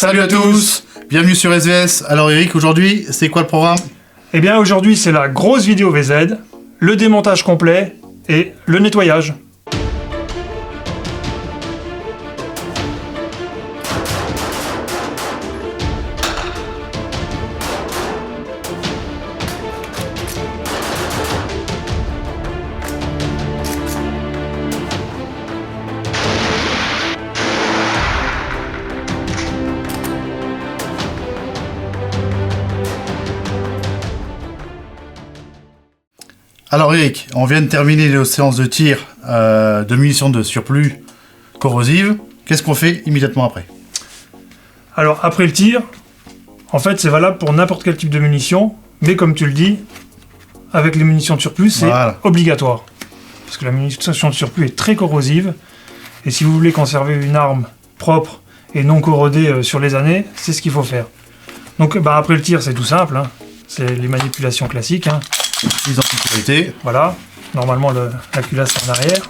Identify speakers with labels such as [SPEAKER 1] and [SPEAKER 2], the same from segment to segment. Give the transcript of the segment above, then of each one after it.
[SPEAKER 1] Salut à tous, bienvenue sur SVS. Alors Eric, aujourd'hui, c'est quoi le programme?
[SPEAKER 2] Eh bien aujourd'hui c'est la grosse vidéo VZ, le démontage complet et le nettoyage.
[SPEAKER 1] Alors Eric, on vient de terminer les séances de tir de munitions de surplus corrosives. Qu'est-ce qu'on fait immédiatement après?
[SPEAKER 2] Alors après le tir, en fait c'est valable pour n'importe quel type de munitions, mais comme tu le dis, avec les munitions de surplus c'est obligatoire. Parce que la munition de surplus est très corrosive, et si vous voulez conserver une arme propre et non corrodée sur les années, c'est ce qu'il faut faire. Donc après le tir c'est tout simple, hein. C'est les manipulations classiques. Hein.
[SPEAKER 1] Mise en sécurité.
[SPEAKER 2] Voilà, normalement la culasse est en arrière.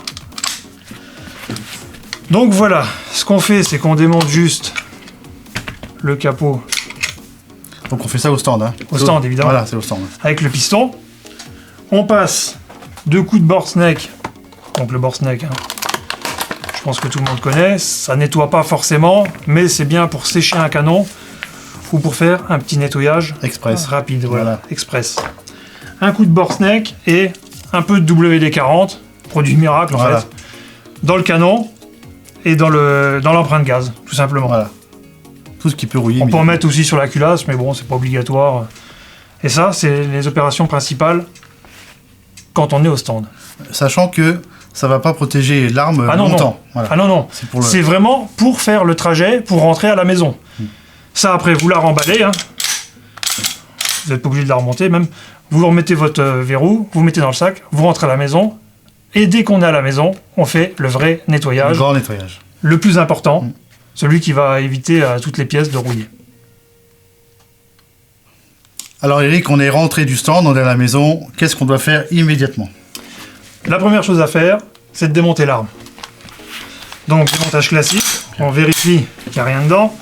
[SPEAKER 2] Donc voilà, ce qu'on fait, c'est qu'on démonte juste le capot.
[SPEAKER 1] Donc on fait ça au stand. Hein.
[SPEAKER 2] Au stand, évidemment.
[SPEAKER 1] Voilà, c'est au stand.
[SPEAKER 2] Avec le piston. On passe 2 coups de borsneck. Donc le borsneck, hein, je pense que tout le monde connaît. Ça nettoie pas forcément, mais c'est bien pour sécher un canon ou pour faire un petit nettoyage
[SPEAKER 1] express.
[SPEAKER 2] Rapide. Voilà, express. Un coup de borsneck et un peu de WD-40, produit miracle en fait, dans le canon et dans l'empreinte gaz, tout simplement.
[SPEAKER 1] Voilà. Tout ce qui peut rouiller.
[SPEAKER 2] On peut en mettre aussi sur la culasse, mais bon, c'est pas obligatoire. Et ça, c'est les opérations principales quand on est au stand.
[SPEAKER 1] Sachant que ça va pas protéger l'arme longtemps.
[SPEAKER 2] Non. Voilà. Ah non, non. C'est vraiment pour faire le trajet, pour rentrer à la maison. Ça, après, vous la remballez. Hein. Vous n'êtes pas obligé de la remonter, même. Vous remettez votre verrou, vous mettez dans le sac, vous rentrez à la maison, et dès qu'on est à la maison, on fait le vrai nettoyage.
[SPEAKER 1] Le grand nettoyage.
[SPEAKER 2] Le plus important, celui qui va éviter à toutes les pièces de rouiller.
[SPEAKER 1] Alors Eric, on est rentré du stand, on est à la maison, qu'est-ce qu'on doit faire immédiatement?
[SPEAKER 2] La première chose à faire, c'est de démonter l'arme. Donc démontage classique, on vérifie qu'il n'y a rien dedans.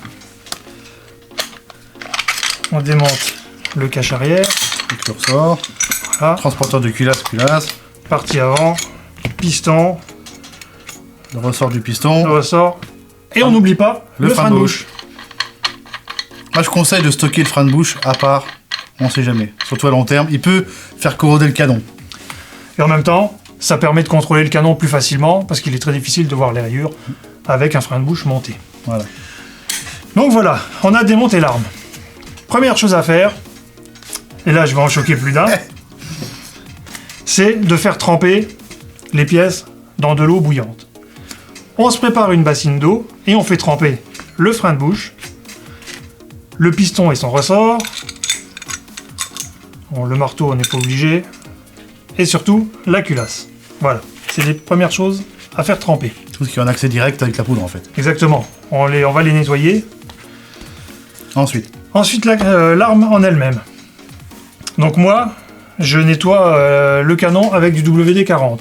[SPEAKER 2] On démonte le cache arrière.
[SPEAKER 1] Donc le ressort. Voilà. Transporteur de culasse.
[SPEAKER 2] Partie avant. Piston.
[SPEAKER 1] Le ressort du piston.
[SPEAKER 2] Le ressort. Et on n'oublie pas le frein de bouche.
[SPEAKER 1] Moi je conseille de stocker le frein de bouche à part. On sait jamais. Surtout à long terme. Il peut faire corroder le canon.
[SPEAKER 2] Et en même temps, ça permet de contrôler le canon plus facilement parce qu'il est très difficile de voir les rayures avec un frein de bouche monté.
[SPEAKER 1] Voilà.
[SPEAKER 2] Donc voilà, on a démonté l'arme. Première chose à faire, et là je vais en choquer plus d'un, c'est de faire tremper les pièces dans de l'eau bouillante. On se prépare une bassine d'eau et on fait tremper le frein de bouche, le piston et son ressort, bon, le marteau on n'est pas obligé, et surtout la culasse. Voilà, c'est les premières choses à faire tremper.
[SPEAKER 1] Tout ce qui est en accès direct avec la poudre en fait.
[SPEAKER 2] Exactement, on va les nettoyer. Ensuite l'arme en elle-même. Donc moi, je nettoie le canon avec du WD-40.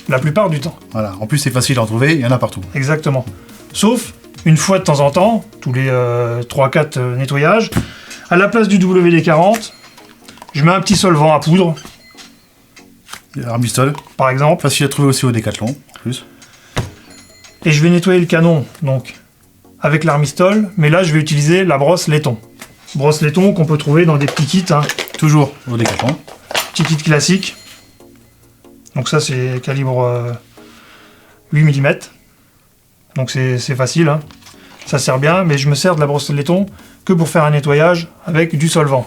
[SPEAKER 2] La plupart du temps.
[SPEAKER 1] Voilà, en plus c'est facile à en trouver, il y en a partout.
[SPEAKER 2] Exactement. Sauf, une fois de temps en temps, tous les 3-4 nettoyages, à la place du WD-40, je mets un petit solvant à poudre.
[SPEAKER 1] Armistol.
[SPEAKER 2] Par exemple.
[SPEAKER 1] Facile à trouver aussi au Décathlon, en plus.
[SPEAKER 2] Et je vais nettoyer le canon, donc, avec l'armistol, mais là je vais utiliser la brosse laiton. Brosse laiton qu'on peut trouver dans des petits kits. Hein.
[SPEAKER 1] Toujours au Décathlon.
[SPEAKER 2] Petit kit classique. Donc ça c'est calibre 8 mm. Donc c'est facile. Hein. Ça sert bien, mais je me sers de la brosse laiton que pour faire un nettoyage avec du solvant.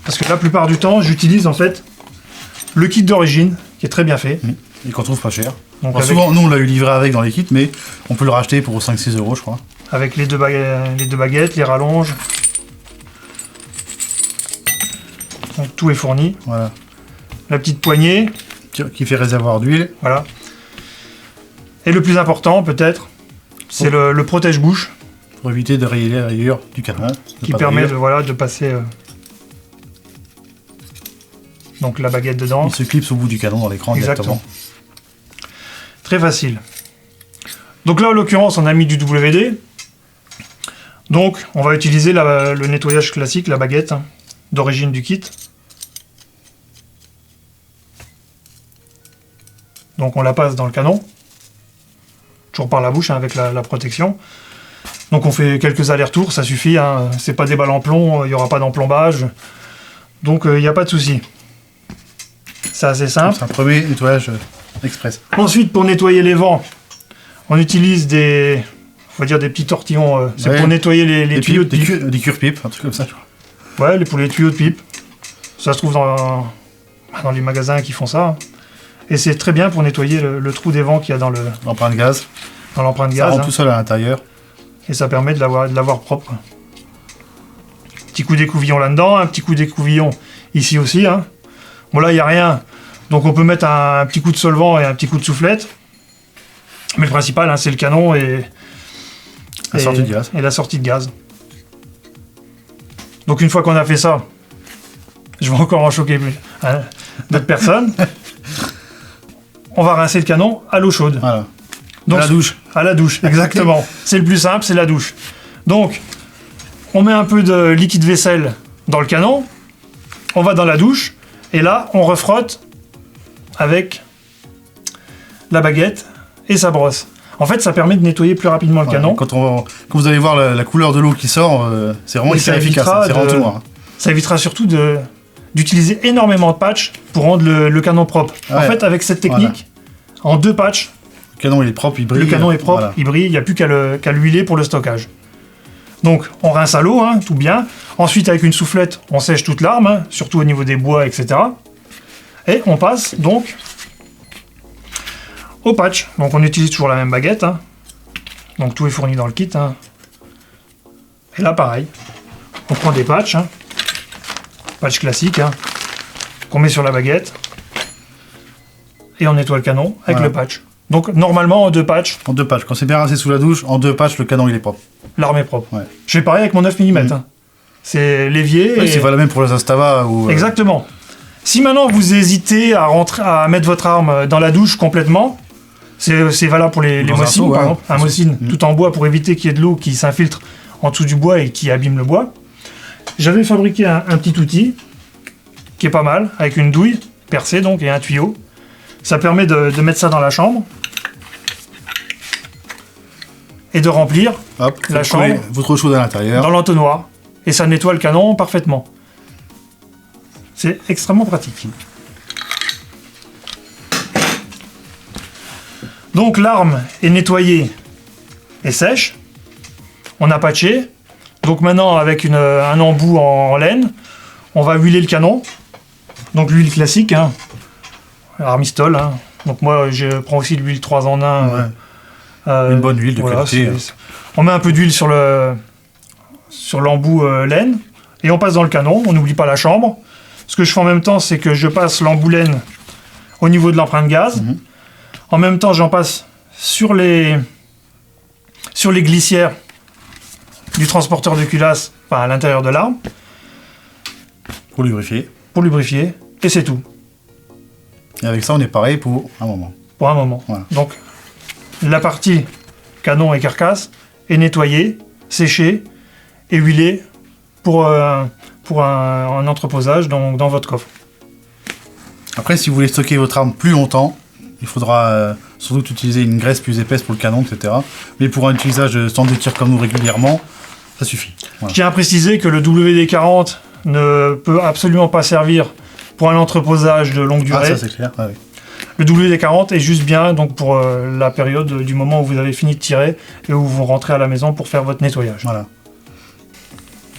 [SPEAKER 2] Parce que la plupart du temps, j'utilise en fait le kit d'origine, qui est très bien fait.
[SPEAKER 1] Et qu'on trouve pas cher.
[SPEAKER 2] Donc
[SPEAKER 1] souvent, nous on l'a eu livré avec dans les kits, mais on peut le racheter pour 5-6 euros, je crois.
[SPEAKER 2] Avec les deux baguettes, les rallonges. Donc tout est fourni.
[SPEAKER 1] Voilà.
[SPEAKER 2] La petite poignée.
[SPEAKER 1] Qui fait réservoir d'huile.
[SPEAKER 2] Voilà. Et le plus important, peut-être, c'est le protège-bouche.
[SPEAKER 1] Pour éviter de rayer les rayures du canon.
[SPEAKER 2] Qui permet de passer donc la baguette dedans.
[SPEAKER 1] Il se clipse au bout du canon dans l'écran directement.
[SPEAKER 2] Très facile. Donc là, en l'occurrence, on a mis du WD. Donc, on va utiliser le nettoyage classique, la baguette, hein, d'origine du kit. Donc, on la passe dans le canon. Toujours par la bouche, hein, avec la protection. Donc, on fait quelques allers-retours, ça suffit. Hein, c'est pas des balles en plomb, il n'y aura pas d'emplombage. Donc, il n'y a pas de souci. C'est assez simple.
[SPEAKER 1] C'est un premier nettoyage express.
[SPEAKER 2] Ensuite, pour nettoyer les vents, on utilise des petits tortillons. C'est pour nettoyer les tuyaux de pipe.
[SPEAKER 1] Des cure-pipes, un truc comme ça, je crois.
[SPEAKER 2] Ouais, pour les tuyaux de pipe. Ça se trouve dans les magasins qui font ça. Et c'est très bien pour nettoyer le trou des vents qu'il y a dans
[SPEAKER 1] l'empreinte gaz.
[SPEAKER 2] Dans l'empreinte gaz.
[SPEAKER 1] Ça rentre tout seul à l'intérieur.
[SPEAKER 2] Et ça permet de l'avoir propre. Petit coup d'écouvillon là-dedans, un petit coup d'écouvillon ici aussi. Hein. Bon, là, il n'y a rien. Donc, on peut mettre un petit coup de solvant et un petit coup de soufflette. Mais le principal, hein, c'est le canon et
[SPEAKER 1] la sortie de gaz.
[SPEAKER 2] Et la sortie de gaz. Donc, une fois qu'on a fait ça, je vais encore en choquer d'autres personnes. On va rincer le canon à l'eau chaude.
[SPEAKER 1] Voilà.
[SPEAKER 2] Donc,
[SPEAKER 1] à la douche.
[SPEAKER 2] À la douche, exactement. C'est le plus simple, c'est la douche. Donc, on met un peu de liquide vaisselle dans le canon. On va dans la douche. Et là, on refrotte avec la baguette et sa brosse. En fait, ça permet de nettoyer plus rapidement le canon.
[SPEAKER 1] Quand vous allez voir la couleur de l'eau qui sort, c'est vraiment hyper efficace. C'est vraiment tout noir.
[SPEAKER 2] Ça évitera surtout d'utiliser énormément de patchs pour rendre le canon propre. En fait, avec cette technique, en 2 patchs,
[SPEAKER 1] le canon il est propre, il brille.
[SPEAKER 2] Le canon est propre, il brille, il n'y a plus qu'à l'huiler pour le stockage. Donc, on rince à l'eau, hein, tout bien. Ensuite, avec une soufflette, on sèche toute l'arme, hein, surtout au niveau des bois, etc. Et on passe donc au patch. Donc, on utilise toujours la même baguette. Hein. Donc, tout est fourni dans le kit. Hein. Et là, pareil. On prend des patchs. Hein. Patch classique. Hein, qu'on met sur la baguette. Et on nettoie le canon avec le patch. Donc, normalement, en 2 patchs.
[SPEAKER 1] En 2 patchs. Quand c'est bien rincé sous la douche, en 2 patchs, le canon, il est propre.
[SPEAKER 2] L'arme est propre. Ouais. Je fais pareil avec mon 9 mm. Hein. C'est l'évier.
[SPEAKER 1] Oui, c'est valable même pour les Instava.
[SPEAKER 2] Exactement. Si maintenant, vous hésitez à mettre votre arme dans la douche complètement, c'est valable pour les Mosin, par exemple. Un Mosin tout en bois pour éviter qu'il y ait de l'eau qui s'infiltre en dessous du bois et qui abîme le bois. J'avais fabriqué un petit outil qui est pas mal, avec une douille percée donc et un tuyau. Ça permet de mettre ça dans la chambre et de remplir la chambre
[SPEAKER 1] votre eau chaude à l'intérieur
[SPEAKER 2] dans l'entonnoir. Et ça nettoie le canon parfaitement. C'est extrêmement pratique. Donc l'arme est nettoyée et sèche. On a patché. Donc maintenant avec un embout en laine, on va huiler le canon. Donc l'huile classique, hein. Armistol. Hein. Donc moi je prends aussi de l'huile 3 en 1.
[SPEAKER 1] Une bonne huile de qualité.
[SPEAKER 2] On met un peu d'huile sur l'embout laine et on passe dans le canon. On n'oublie pas la chambre. Ce que je fais en même temps, c'est que je passe l'embout laine au niveau de l'empreinte gaz. En même temps, j'en passe sur les glissières du transporteur de culasse, à l'intérieur de l'arme.
[SPEAKER 1] Pour lubrifier.
[SPEAKER 2] Et c'est tout.
[SPEAKER 1] Et avec ça, on est pareil pour un moment.
[SPEAKER 2] Voilà. Donc, la partie canon et carcasse est nettoyée, séchée et huilée pour un entreposage dans votre coffre.
[SPEAKER 1] Après, si vous voulez stocker votre arme plus longtemps, il faudra sans doute utiliser une graisse plus épaisse pour le canon, etc. Mais pour un utilisage de stand de tir comme nous régulièrement, ça suffit. Voilà.
[SPEAKER 2] Je tiens à préciser que le WD-40 ne peut absolument pas servir pour un entreposage de longue durée.
[SPEAKER 1] Ah, ça c'est clair. Ah, oui.
[SPEAKER 2] Le WD-40 est juste bien donc pour la période du moment où vous avez fini de tirer et où vous rentrez à la maison pour faire votre nettoyage.
[SPEAKER 1] Voilà.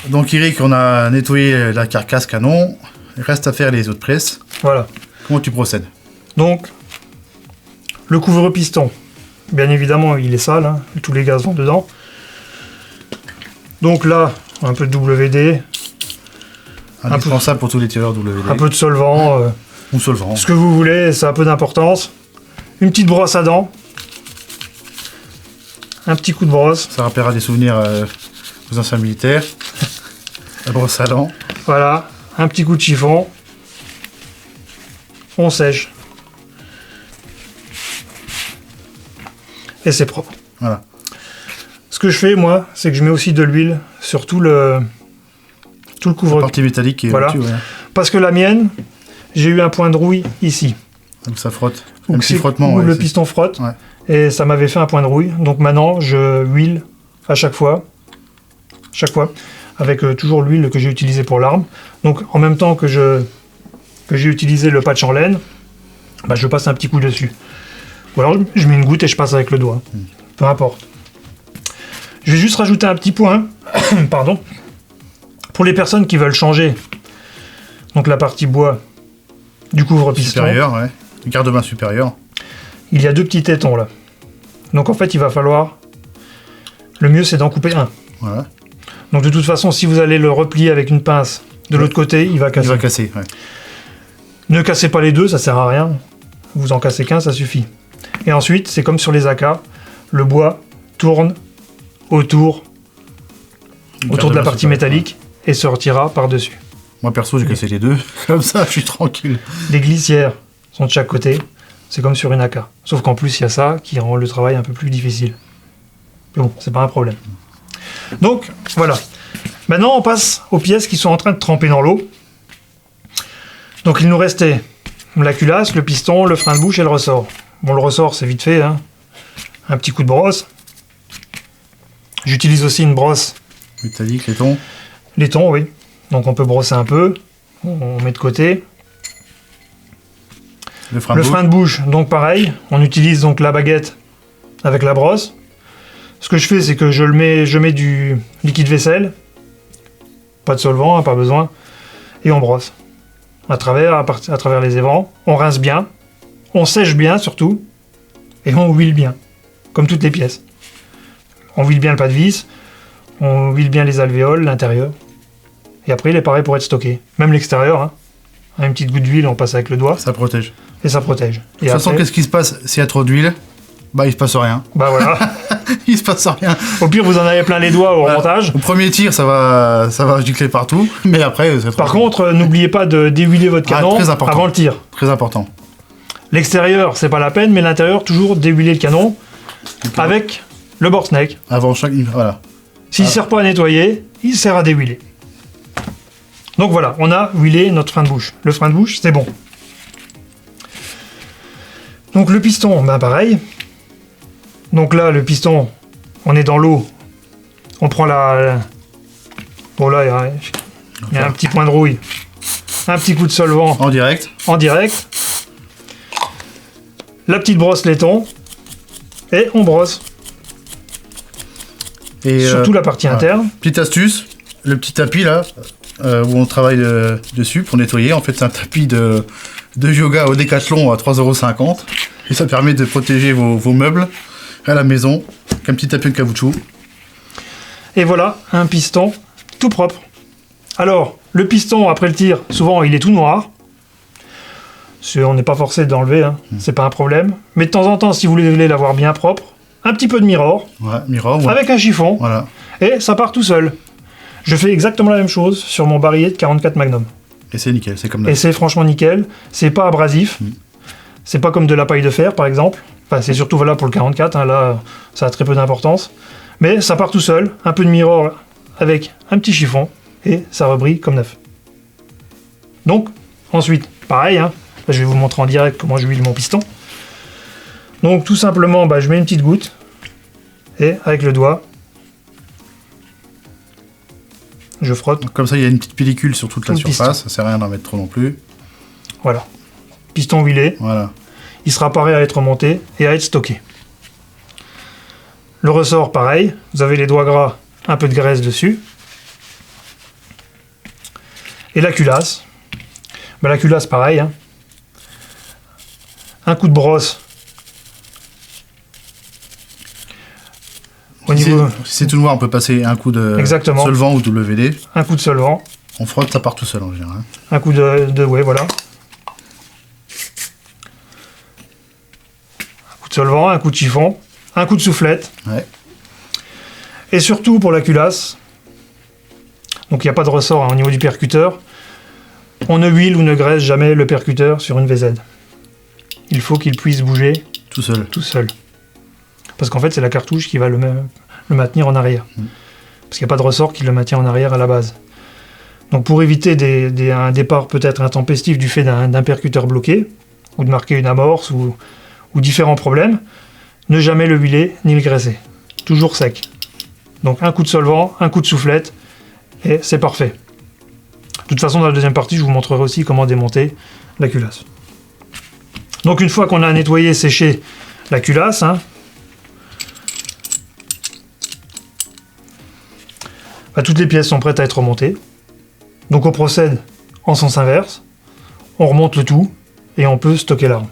[SPEAKER 1] Donc Eric, on a nettoyé la carcasse canon. Il reste à faire les autres presses.
[SPEAKER 2] Voilà.
[SPEAKER 1] Comment tu procèdes?
[SPEAKER 2] Donc, le couvre-piston. Bien évidemment, il est sale, hein, tous les gaz vont dedans. Donc là, un peu de WD.
[SPEAKER 1] Indispensable pour tous les tireurs WD.
[SPEAKER 2] Un peu de solvant.
[SPEAKER 1] Ou solvant.
[SPEAKER 2] Ce que vous voulez, ça a peu d'importance. Une petite brosse à dents. Un petit coup de brosse.
[SPEAKER 1] Ça rappellera des souvenirs aux anciens militaires. La brosse à dents.
[SPEAKER 2] Voilà, un petit coup de chiffon. On sèche. Et c'est propre.
[SPEAKER 1] Voilà.
[SPEAKER 2] que je fais, moi, c'est que je mets aussi de l'huile sur tout le couvre-cuir.
[SPEAKER 1] La partie métallique.
[SPEAKER 2] Voilà.
[SPEAKER 1] Au-dessus, ouais.
[SPEAKER 2] Parce que la mienne, j'ai eu un point de rouille ici.
[SPEAKER 1] Donc ça frotte.
[SPEAKER 2] Un petit frottement. Où le piston frotte.
[SPEAKER 1] Ouais.
[SPEAKER 2] Et ça m'avait fait un point de rouille. Donc maintenant, je huile à chaque fois. Avec toujours l'huile que j'ai utilisée pour l'arme. Donc en même temps que j'ai utilisé le patch en laine, bah, je passe un petit coup dessus. Ou alors je mets une goutte et je passe avec le doigt. Peu importe. Je vais juste rajouter un petit point. Pardon. Pour les personnes qui veulent changer donc la partie bois du couvre-piston.
[SPEAKER 1] Supérieur, ouais. Le garde-main supérieur.
[SPEAKER 2] Il y a 2 petits tétons là. Donc en fait, il va falloir... Le mieux, c'est d'en couper un.
[SPEAKER 1] Voilà.
[SPEAKER 2] Donc de toute façon, si vous allez le replier avec une pince de l'autre côté, il va casser.
[SPEAKER 1] Il va casser, ouais.
[SPEAKER 2] Ne cassez pas les deux, ça sert à rien. Vous en cassez qu'un, ça suffit. Et ensuite, c'est comme sur les AK, le bois tourne autour de la partie métallique et sortira par-dessus.
[SPEAKER 1] Moi perso, j'ai cassé les deux. Comme ça, je suis tranquille.
[SPEAKER 2] Les glissières sont de chaque côté. C'est comme sur une AK. Sauf qu'en plus, il y a ça qui rend le travail un peu plus difficile. Mais bon, c'est pas un problème. Donc, voilà. Maintenant, on passe aux pièces qui sont en train de tremper dans l'eau. Donc, il nous restait la culasse, le piston, le frein de bouche et le ressort. Bon, le ressort, c'est vite fait, hein. Un petit coup de brosse. J'utilise aussi une brosse.
[SPEAKER 1] Métallique, laiton.
[SPEAKER 2] Laiton, oui. Donc, on peut brosser un peu. On met de côté.
[SPEAKER 1] Le frein
[SPEAKER 2] de bouche, donc pareil. On utilise donc la baguette avec la brosse. Ce que je fais, c'est que je mets du liquide vaisselle. Pas de solvant, hein, pas besoin. Et on brosse. À travers les évents. On rince bien. On sèche bien, surtout. Et on huile bien. Comme toutes les pièces. On huile bien le pas de vis. On huile bien les alvéoles, l'intérieur. Et après, il est pareil pour être stocké. Même l'extérieur, hein. Une petite goutte d'huile, on passe avec le doigt.
[SPEAKER 1] Ça protège.
[SPEAKER 2] Et ça protège.
[SPEAKER 1] De toute façon, qu'est-ce qui se passe s'il y a trop d'huile? Bah, il se passe rien.
[SPEAKER 2] Bah voilà.
[SPEAKER 1] Il se passe rien.
[SPEAKER 2] Au pire, vous en avez plein les doigts au remontage.
[SPEAKER 1] Au premier tir, ça va gicler partout. Mais après, c'est
[SPEAKER 2] Par contre, n'oubliez pas de déhuiler votre canon avant le tir.
[SPEAKER 1] Très important.
[SPEAKER 2] L'extérieur, c'est pas la peine, mais l'intérieur, toujours déhuiler le canon avec le board snake.
[SPEAKER 1] Avant chaque... Voilà.
[SPEAKER 2] S'il ne sert pas à nettoyer, il sert à déhuiler. Donc voilà, on a huilé notre frein de bouche. Le frein de bouche, c'est bon. Donc le piston, ben pareil. Donc là, le piston, on est dans l'eau. On prend la... Bon là, il y a un petit point de rouille. Un petit coup de solvant.
[SPEAKER 1] En direct.
[SPEAKER 2] En direct. La petite brosse laiton. Et on brosse.
[SPEAKER 1] Et
[SPEAKER 2] surtout la partie interne.
[SPEAKER 1] Petite astuce, le petit tapis là, où on travaille dessus pour nettoyer, en fait c'est un tapis de yoga au Décathlon à 3,50 €. Et ça permet de protéger vos meubles à la maison, avec un petit tapis de caoutchouc.
[SPEAKER 2] Et voilà, un piston tout propre. Alors, le piston, après le tir, souvent il est tout noir. On n'est pas forcé d'enlever, hein. C'est pas un problème. Mais de temps en temps, si vous voulez l'avoir bien propre, un petit peu de mirror.
[SPEAKER 1] Ouais, mirror. Ouais.
[SPEAKER 2] Avec un chiffon.
[SPEAKER 1] Voilà.
[SPEAKER 2] Et ça part tout seul. Je fais exactement la même chose sur mon barillet de 44 Magnum.
[SPEAKER 1] Et c'est nickel, c'est comme ça.
[SPEAKER 2] Et c'est franchement nickel. C'est pas abrasif. C'est pas comme de la paille de fer, par exemple. Enfin, c'est surtout valable pour le 44. Hein. Là, ça a très peu d'importance. Mais ça part tout seul. Un peu de mirror avec un petit chiffon. Et ça rebrille comme neuf. Donc, ensuite, pareil. Hein. Là, je vais vous montrer en direct comment je huile mon piston. Donc, tout simplement, je mets une petite goutte. Et avec le doigt, je frotte.
[SPEAKER 1] Donc, comme ça, il y a une petite pellicule sur toute la surface. Ça sert à rien d'en mettre trop non plus.
[SPEAKER 2] Voilà. Piston huilé.
[SPEAKER 1] Voilà.
[SPEAKER 2] Il sera prêt à être monté et à être stocké. Le ressort, pareil. Vous avez les doigts gras, un peu de graisse dessus. Et la culasse. La culasse, pareil. Hein. Un coup de brosse.
[SPEAKER 1] Si c'est tout noir, on peut passer un coup de solvant ou WD.
[SPEAKER 2] Un coup de solvant.
[SPEAKER 1] On frotte, ça part tout seul en général.
[SPEAKER 2] Un coup de ouais, voilà. Un coup de solvant, un coup de chiffon, un coup de soufflette.
[SPEAKER 1] Ouais.
[SPEAKER 2] Et surtout pour la culasse, donc il n'y a pas de ressort au niveau du percuteur, on ne huile ou ne graisse jamais le percuteur sur une VZ. Il faut qu'il puisse bouger
[SPEAKER 1] tout seul.
[SPEAKER 2] Parce qu'en fait, c'est la cartouche qui va le maintenir en arrière. Parce qu'il n'y a pas de ressort qui le maintient en arrière à la base. Donc pour éviter un départ peut-être intempestif du fait d'un percuteur bloqué, ou de marquer une amorce, ou différents problèmes, ne jamais le huiler ni le graisser. Toujours sec. Donc un coup de solvant, un coup de soufflette, et c'est parfait. De toute façon, dans la deuxième partie, je vous montrerai aussi comment démonter la culasse. Donc une fois qu'on a nettoyé, séché la culasse, toutes les pièces sont prêtes à être remontées. Donc on procède en sens inverse, on remonte le tout, et on peut stocker l'arme.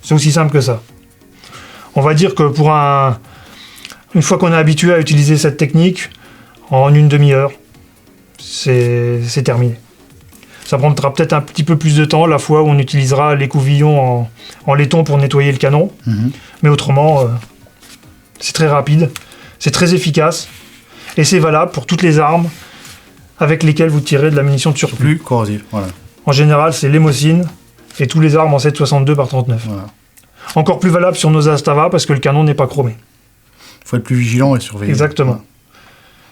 [SPEAKER 2] C'est aussi simple que ça. On va dire que une fois qu'on est habitué à utiliser cette technique, en une demi-heure, c'est terminé. Ça prendra peut-être un petit peu plus de temps la fois où on utilisera les couvillons en laiton pour nettoyer le canon. Mais autrement, c'est très rapide, c'est très efficace, et c'est valable pour toutes les armes avec lesquelles vous tirez de la munition de surplus.
[SPEAKER 1] Plus corrosive, voilà.
[SPEAKER 2] En général, c'est l'hémocine et tous les armes en 7,62 par 39.
[SPEAKER 1] Voilà.
[SPEAKER 2] Encore plus valable sur nos Astava parce que le canon n'est pas chromé.
[SPEAKER 1] Il faut être plus vigilant et surveiller.
[SPEAKER 2] Exactement. Voilà.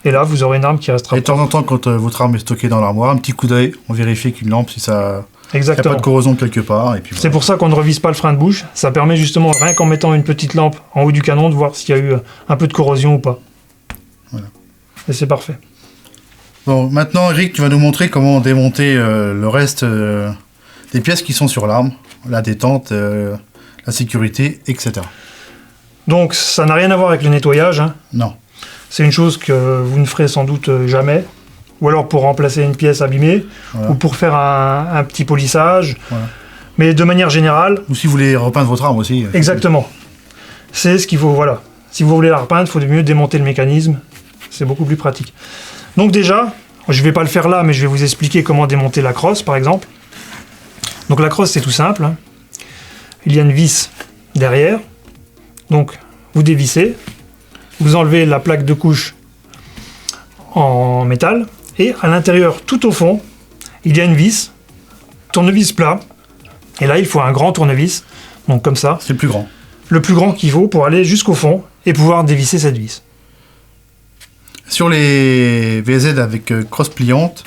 [SPEAKER 2] Et là, vous aurez une arme qui restera...
[SPEAKER 1] Et de temps en temps, quand votre arme est stockée dans l'armoire, un petit coup d'œil, on vérifie qu'une lampe, si ça...
[SPEAKER 2] Exactement.
[SPEAKER 1] Il n'y a pas de corrosion quelque part. Et puis
[SPEAKER 2] c'est pour ça qu'on ne revise pas le frein de bouche. Ça permet justement, rien qu'en mettant une petite lampe en haut du canon, de voir s'il y a eu un peu de corrosion ou pas.
[SPEAKER 1] Voilà. Et
[SPEAKER 2] c'est parfait.
[SPEAKER 1] Bon, maintenant, Eric, tu vas nous montrer comment démonter le reste des pièces qui sont sur l'arme, la détente, la sécurité, etc.
[SPEAKER 2] Donc, ça n'a rien à voir avec le nettoyage.
[SPEAKER 1] Non.
[SPEAKER 2] C'est une chose que vous ne ferez sans doute jamais. Ou alors pour remplacer une pièce abîmée, voilà. Ou pour faire un petit polissage. Voilà. Mais de manière générale...
[SPEAKER 1] Ou si vous voulez repeindre votre arme aussi.
[SPEAKER 2] Exactement. C'est ce qu'il faut, voilà. Si vous voulez la repeindre, il faut mieux démonter le mécanisme. C'est beaucoup plus pratique. Donc déjà, je ne vais pas le faire là, mais je vais vous expliquer comment démonter la crosse, par exemple. Donc la crosse, c'est tout simple. Il y a une vis derrière. Donc, vous dévissez. Vous enlevez la plaque de couche en métal. Et à l'intérieur, tout au fond, il y a une vis, tournevis plat. Et là, il faut un grand tournevis. Donc comme ça.
[SPEAKER 1] C'est le plus grand.
[SPEAKER 2] Le plus grand qu'il faut pour aller jusqu'au fond et pouvoir dévisser cette vis.
[SPEAKER 1] Sur les VZ avec crosse pliante,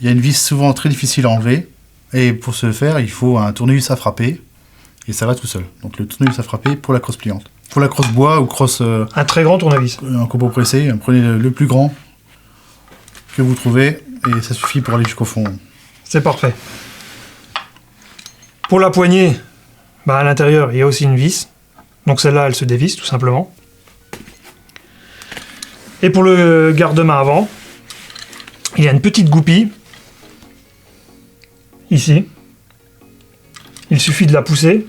[SPEAKER 1] il y a une vis souvent très difficile à enlever. Et pour ce faire, il faut un tournevis à frapper. Et ça va tout seul. Donc le tournevis à frapper pour la crosse pliante. Pour la crosse bois ou crosse...
[SPEAKER 2] un très grand tournevis.
[SPEAKER 1] Un copeau pressé, prenez le plus grand que vous trouvez. Et ça suffit pour aller jusqu'au fond.
[SPEAKER 2] C'est parfait. Pour la poignée, à l'intérieur, il y a aussi une vis. Donc celle-là, elle se dévisse tout simplement. Et pour le garde-main avant, il y a une petite goupille. Ici. Il suffit de la pousser.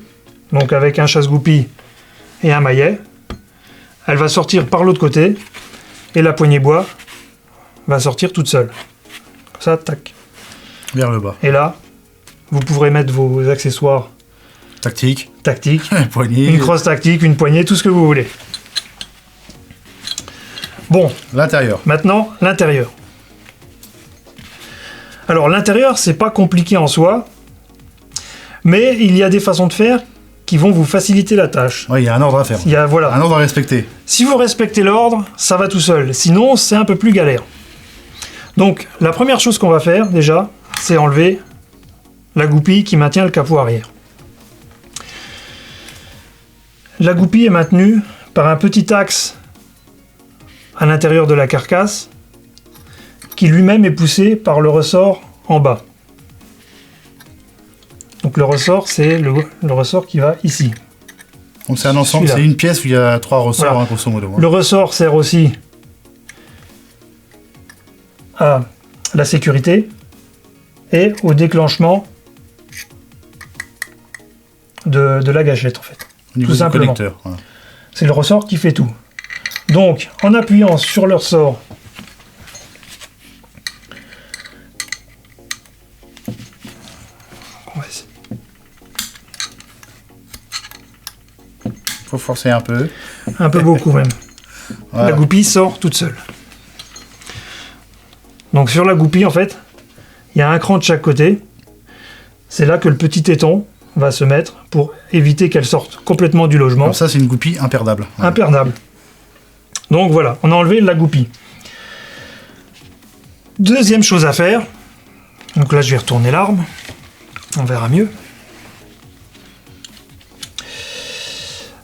[SPEAKER 2] Donc avec un chasse-goupille et un maillet. Elle va sortir par l'autre côté. Et la poignée bois va sortir toute seule. Ça, tac.
[SPEAKER 1] Vers le bas.
[SPEAKER 2] Et là, vous pourrez mettre vos accessoires
[SPEAKER 1] tactiques.
[SPEAKER 2] Poignée. Une crosse tactique, une poignée, tout ce que vous voulez. Bon.
[SPEAKER 1] L'intérieur.
[SPEAKER 2] Maintenant, l'intérieur. Alors, l'intérieur, c'est pas compliqué en soi. Mais il y a des façons de faire qui vont vous faciliter la tâche.
[SPEAKER 1] Oui, il y a un ordre à faire.
[SPEAKER 2] Il y a, voilà.
[SPEAKER 1] Un ordre à respecter.
[SPEAKER 2] Si vous respectez l'ordre, ça va tout seul. Sinon, c'est un peu plus galère. Donc, la première chose qu'on va faire, déjà, c'est enlever la goupille qui maintient le capot arrière. La goupille est maintenue par un petit axe à l'intérieur de la carcasse qui lui-même est poussé par le ressort en bas. Donc le ressort, c'est le ressort qui va ici.
[SPEAKER 1] Donc c'est un ensemble, c'est une pièce où il y a 3 ressorts, voilà. Grosso modo.
[SPEAKER 2] Le ressort sert aussi à la sécurité et au déclenchement de la gâchette, en fait.
[SPEAKER 1] Au niveau
[SPEAKER 2] tout simplement.
[SPEAKER 1] Voilà.
[SPEAKER 2] C'est le ressort qui fait tout. Donc, en appuyant sur le ressort,
[SPEAKER 1] faut forcer un peu.
[SPEAKER 2] Un peu beaucoup même. Voilà. La goupille sort toute seule. Donc sur la goupille, en fait, il y a un cran de chaque côté. C'est là que le petit téton va se mettre pour éviter qu'elle sorte complètement du logement.
[SPEAKER 1] Alors ça, c'est une goupille imperdable.
[SPEAKER 2] Imperdable. Donc voilà, on a enlevé la goupille. Deuxième chose à faire, donc là je vais retourner l'arme, on verra mieux.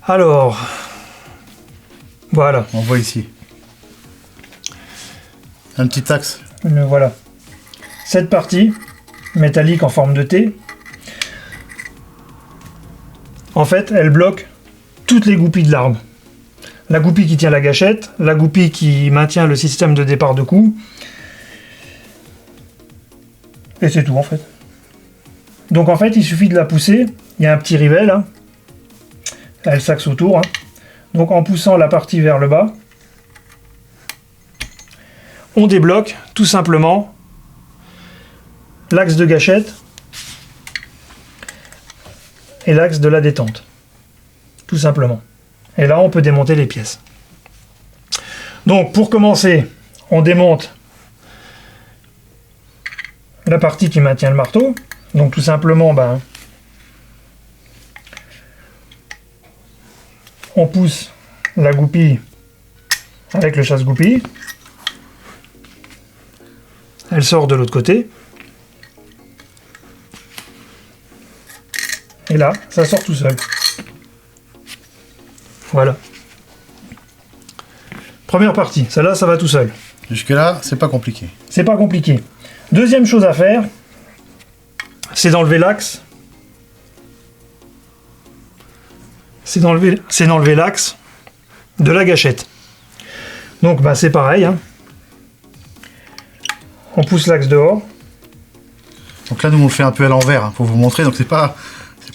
[SPEAKER 2] Alors, voilà.
[SPEAKER 1] On voit ici. Un petit axe.
[SPEAKER 2] Voilà. Cette partie, métallique en forme de T, en fait, elle bloque toutes les goupilles de l'arme. La goupille qui tient la gâchette, la goupille qui maintient le système de départ de coup. Et c'est tout en fait. Donc en fait, il suffit de la pousser. Il y a un petit rivet là. Elle s'axe autour. Hein. Donc en poussant la partie vers le bas, on débloque tout simplement l'axe de gâchette et l'axe de la détente. Tout simplement. Et là, on peut démonter les pièces. Donc pour commencer, on démonte la partie qui maintient le marteau. Donc tout simplement, on pousse la goupille avec le chasse-goupille. Elle sort de l'autre côté. Et là, ça sort tout seul. Voilà. Première partie, celle-là, ça va tout seul.
[SPEAKER 1] Jusque-là, c'est pas compliqué.
[SPEAKER 2] C'est pas compliqué. Deuxième chose à faire, c'est d'enlever l'axe. C'est d'enlever l'axe de la gâchette. Donc c'est pareil. Hein. On pousse l'axe dehors.
[SPEAKER 1] Donc là, nous on le fait un peu à l'envers pour vous montrer. Donc c'est pas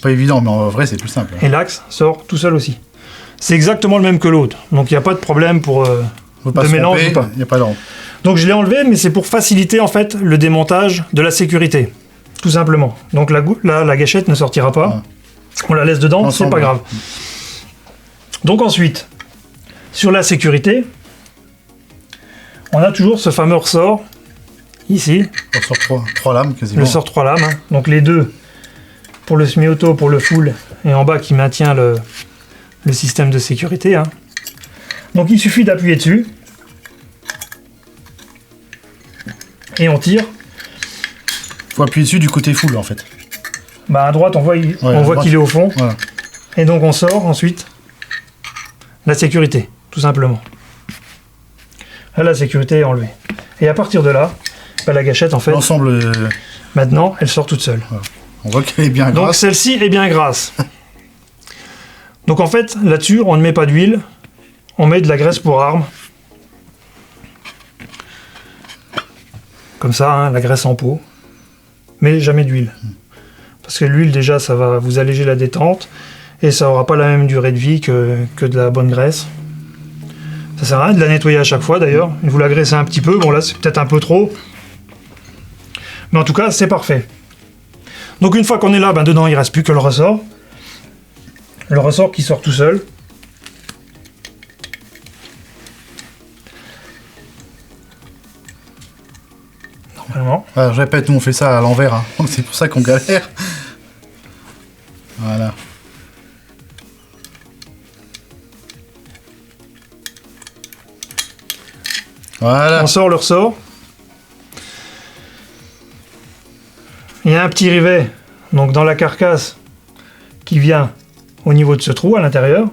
[SPEAKER 1] évident, mais en vrai c'est plus simple.
[SPEAKER 2] Et l'axe sort tout seul aussi. C'est exactement le même que l'autre. Donc il n'y a pas de problème pour de mélange ou pas.
[SPEAKER 1] Il n'y a pas d'ordre.
[SPEAKER 2] Donc je l'ai enlevé, mais c'est pour faciliter en fait le démontage de la sécurité. Tout simplement. Donc la gâchette ne sortira pas. Ah. On la laisse dedans, c'est pas grave. Donc ensuite, sur la sécurité, on a toujours ce fameux ressort, ici.
[SPEAKER 1] On sort trois lames quasiment.
[SPEAKER 2] Le sort 3 lames. Hein. Donc les deux pour le semi-auto, pour le full, et en bas qui maintient le système de sécurité. Hein. Donc il suffit d'appuyer dessus. Et on tire.
[SPEAKER 1] Il faut appuyer dessus du côté full en fait.
[SPEAKER 2] À droite, on voit qu'il est au fond.
[SPEAKER 1] Voilà.
[SPEAKER 2] Et donc on sort ensuite la sécurité, tout simplement. Là, la sécurité est enlevée. Et à partir de là, la gâchette en fait...
[SPEAKER 1] L'ensemble...
[SPEAKER 2] Maintenant, elle sort toute seule.
[SPEAKER 1] Voilà. On voit qu'elle est bien grasse.
[SPEAKER 2] Donc celle-ci est bien grasse. Donc en fait, là-dessus, on ne met pas d'huile. On met de la graisse pour arme. Comme ça, hein, la graisse en pot. Mais jamais d'huile. Parce que l'huile, déjà, ça va vous alléger la détente. Et ça n'aura pas la même durée de vie que de la bonne graisse. Ça sert à rien de la nettoyer à chaque fois, d'ailleurs. Vous la graissez un petit peu. Bon, là, c'est peut-être un peu trop. Mais en tout cas, c'est parfait. Donc, une fois qu'on est là, dedans, il ne reste plus que le ressort. Le ressort qui sort tout seul. Normalement.
[SPEAKER 1] Alors, je répète, nous on fait ça à l'envers, hein. C'est pour ça qu'on galère. Voilà. Voilà.
[SPEAKER 2] On sort le ressort. Il y a un petit rivet donc dans la carcasse qui vient au niveau de ce trou à l'intérieur.